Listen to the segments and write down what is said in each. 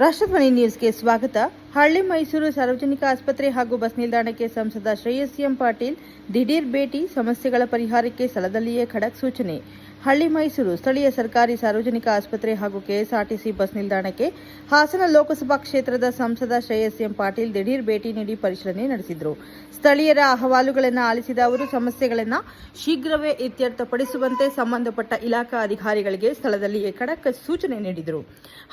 ರಾಷ್ಟ್ರಧ್ವನಿ ನ್ಯೂಸ್ಗೆ ಸ್ವಾಗತ. ಹಳ್ಳಿ ಮೈಸೂರು ಸಾರ್ವಜನಿಕ ಆಸ್ಪತ್ರೆ ಹಾಗೂ ಬಸ್ ನಿಲ್ದಾಣಕ್ಕೆ ಸಂಸದ ಶ್ರೇಯಸ್ ಎಂ ಪಾಟೀಲ್ ದಿಢೀರ್ ಭೇಟಿ, ಸಮಸ್ಯೆಗಳ ಪರಿಹಾರಕ್ಕೆ ಸ್ಥಳದಲ್ಲಿಯೇ ಖಡಕ್ ಸೂಚನೆ. ಹಳ್ಳಿ ಮೈಸೂರು ಸ್ಥಳೀಯ ಸರ್ಕಾರಿ ಸಾರ್ವಜನಿಕ ಆಸ್ಪತ್ರೆ ಹಾಗೂ ಕೆಎಸ್ಆರ್ಟಿಸಿ ಬಸ್ ನಿಲ್ದಾಣಕ್ಕೆ ಹಾಸನ ಲೋಕಸಭಾ ಕ್ಷೇತ್ರದ ಸಂಸದ ಶ್ರೇಯಸ್ ಎಂ ಪಾಟೀಲ್ ದಿಢೀರ್ ಭೇಟಿ ನೀಡಿ ಪರಿಶೀಲನೆ ನಡೆಸಿದರು. ಸ್ಥಳೀಯರ ಅಹವಾಲುಗಳನ್ನು ಆಲಿಸಿದ ಅವರು ಸಮಸ್ಯೆಗಳನ್ನು ಶೀಘ್ರವೇ ಇತ್ಯರ್ಥಪಡಿಸುವಂತೆ ಸಂಬಂಧಪಟ್ಟ ಇಲಾಖಾ ಅಧಿಕಾರಿಗಳಿಗೆ ಸ್ಥಳದಲ್ಲಿಯೇ ಖಡಕ್ ಸೂಚನೆ ನೀಡಿದರು.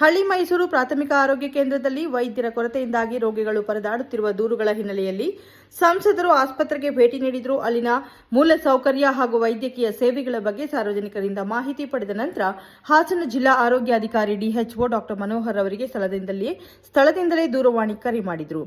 ಹಳ್ಳಿ ಮೈಸೂರು ಪ್ರಾಥಮಿಕ ಆರೋಗ್ಯ ಕೇಂದ್ರದಲ್ಲಿ ವೈದ್ಯರ ಕೊರತೆಯಿಂದಾಗಿ ರೋಗಿಗಳು ಪರದಾಡುತ್ತಿರುವ ದೂರುಗಳ ಹಿನ್ನೆಲೆಯಲ್ಲಿ ಸಂಸದರು ಆಸ್ಪತ್ರೆಗೆ ಭೇಟಿ ನೀಡಿದರು. ಅಲ್ಲಿನ ಮೂಲಸೌಕರ್ಯ ಹಾಗೂ ವೈದ್ಯಕೀಯ ಸೇವೆಗಳ ಬಗ್ಗೆ ಸಾರ್ವಜನಿಕರಿಂದ ಮಾಹಿತಿ ಪಡೆದ ನಂತರ ಹಾಸನ ಜಿಲ್ಲಾ ಆರೋಗ್ಯಾಧಿಕಾರಿ ಡಿಎಚ್ಒ ಡಾ ಮನೋಹರ್ ಅವರಿಗೆ ಸ್ಥಳದಿಂದಲೇ ದೂರವಾಣಿ ಕರೆ ಮಾಡಿದರು.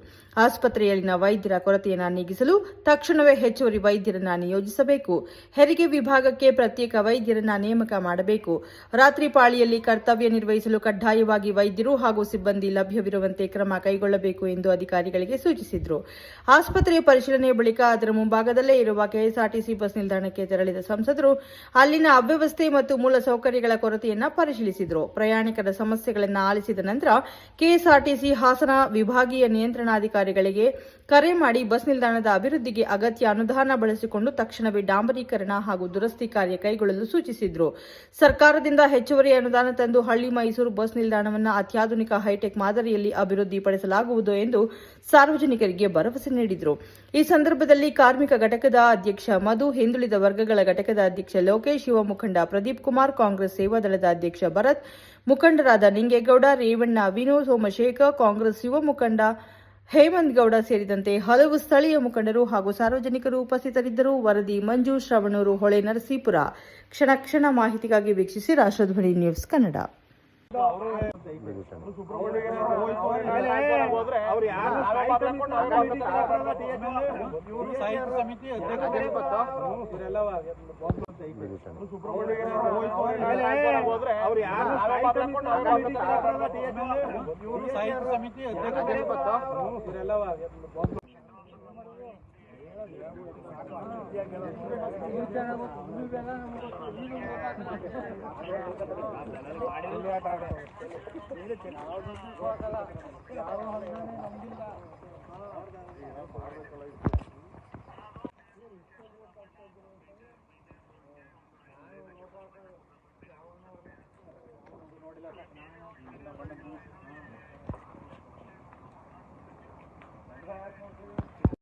ಆಸ್ಪತ್ರೆಯಲ್ಲಿನ ವೈದ್ಯರ ಕೊರತೆಯನ್ನು ನೀಗಿಸಲು ತಕ್ಷಣವೇ ಹೆಚ್ಚುವರಿ ವೈದ್ಯರನ್ನು ನಿಯೋಜಿಸಬೇಕು, ಹೆರಿಗೆ ವಿಭಾಗಕ್ಕೆ ಪ್ರತ್ಯೇಕ ವೈದ್ಯರನ್ನು ನೇಮಕ ಮಾಡಬೇಕು, ರಾತ್ರಿ ಪಾಳಿಯಲ್ಲಿ ಕರ್ತವ್ಯ ನಿರ್ವಹಿಸಲು ಕಡ್ಡಾಯವಾಗಿ ವೈದ್ಯರು ಹಾಗೂ ಸಿಬ್ಬಂದಿ ಲಭ್ಯವಿರುವಂತೆ ಕ್ರಮ ಕೈಗೊಳ್ಳಬೇಕು ಎಂದು ಅಧಿಕಾರಿಗಳಿಗೆ ಸೂಚಿಸಿದರು. ಆಸ್ಪತ್ರೆಯ ಪರಿಶೀಲನೆಯ ಬಳಿಕ ಅದರ ಮುಂಭಾಗದಲ್ಲೇ ಇರುವ ಕೆಎಸ್ಆರ್ಟಿಸಿ ಬಸ್ ನಿಲ್ದಾಣಕ್ಕೆ ತೆರಳಿದ ಸಂಸದರು ಅಲ್ಲಿನ ಅವ್ಯವಸ್ಥೆ ಮತ್ತು ಮೂಲಸೌಕರ್ಯಗಳ ಕೊರತೆಯನ್ನು ಪರಿಶೀಲಿಸಿದರು. ಪ್ರಯಾಣಿಕರ ಸಮಸ್ಯೆಗಳನ್ನು ಆಲಿಸಿದ ನಂತರ ಕೆಎಸ್ಆರ್ಟಿಸಿ ಹಾಸನ ವಿಭಾಗೀಯ ನಿಯಂತ್ರಣಾಧಿಕಾರಿಗಳಿಗೆ ಕರೆ ಮಾಡಿ ಬಸ್ ನಿಲ್ದಾಣದ ಅಭಿವೃದ್ಧಿಗೆ ಅಗತ್ಯ ಅನುದಾನ ಬಳಸಿಕೊಂಡು ತಕ್ಷಣವೇ ಡಾಂಬರೀಕರಣ ಹಾಗೂ ದುರಸ್ತಿ ಕಾರ್ಯ ಕೈಗೊಳ್ಳಲು ಸೂಚಿಸಿದರು. ಸರ್ಕಾರದಿಂದ ಹೆಚ್ಚುವರಿ ಅನುದಾನ ತಂದು ಹಳ್ಳಿ ಮೈಸೂರು ಬಸ್ ನಿಲ್ದಾಣವನ್ನು ಅತ್ಯಾಧುನಿಕ ಹೈಟೆಕ್ ಮಾದರಿಯಲ್ಲಿ ಅಭಿವೃದ್ಧಿಪಡಿಸಲಾಗುವುದು ಎಂದು ಸಾರ್ವಜನಿಕರಿಗೆ ಭರವಸೆ ನೀಡಿದರು. ಈ ಸಂದರ್ಭದಲ್ಲಿ ಕಾರ್ಮಿಕ ಘಟಕದ ಅಧ್ಯಕ್ಷ ಮಧು, ಹಿಂದುಳಿದ ವರ್ಗಗಳ ಘಟಕದ ಅಧ್ಯಕ್ಷ ಲೋಕೇಶ್, ಯುವ ಮುಖಂಡ ಪ್ರದೀಪ್ ಕುಮಾರ್, ಕಾಂಗ್ರೆಸ್ ಸೇವಾದಳದ ಅಧ್ಯಕ್ಷ ಭರತ್, ಮುಖಂಡರಾದ ನಿಂಗೇಗೌಡ, ರೇವಣ್ಣ, ವಿನೋ, ಸೋಮಶೇಖರ್, ಕಾಂಗ್ರೆಸ್ ಯುವ ಮುಖಂಡ ಹೇಮಂತ್ ಗೌಡ ಸೇರಿದಂತೆ ಹಲವು ಸ್ಥಳೀಯ ಮುಖಂಡರು ಹಾಗೂ ಸಾರ್ವಜನಿಕರು ಉಪಸ್ಥಿತರಿದ್ದರು. ವರದಿ ಮಂಜು, ಶ್ರವಣೂರು, ಹೊಳೆ ನರಸೀಪುರ. ಕ್ಷಣ ಕ್ಷಣ ಮಾಹಿತಿಗಾಗಿ ವೀಕ್ಷಿಸಿ ರಾಷ್ಟ್ರಧ್ವನಿ ನ್ಯೂಸ್ ಕನ್ನಡ.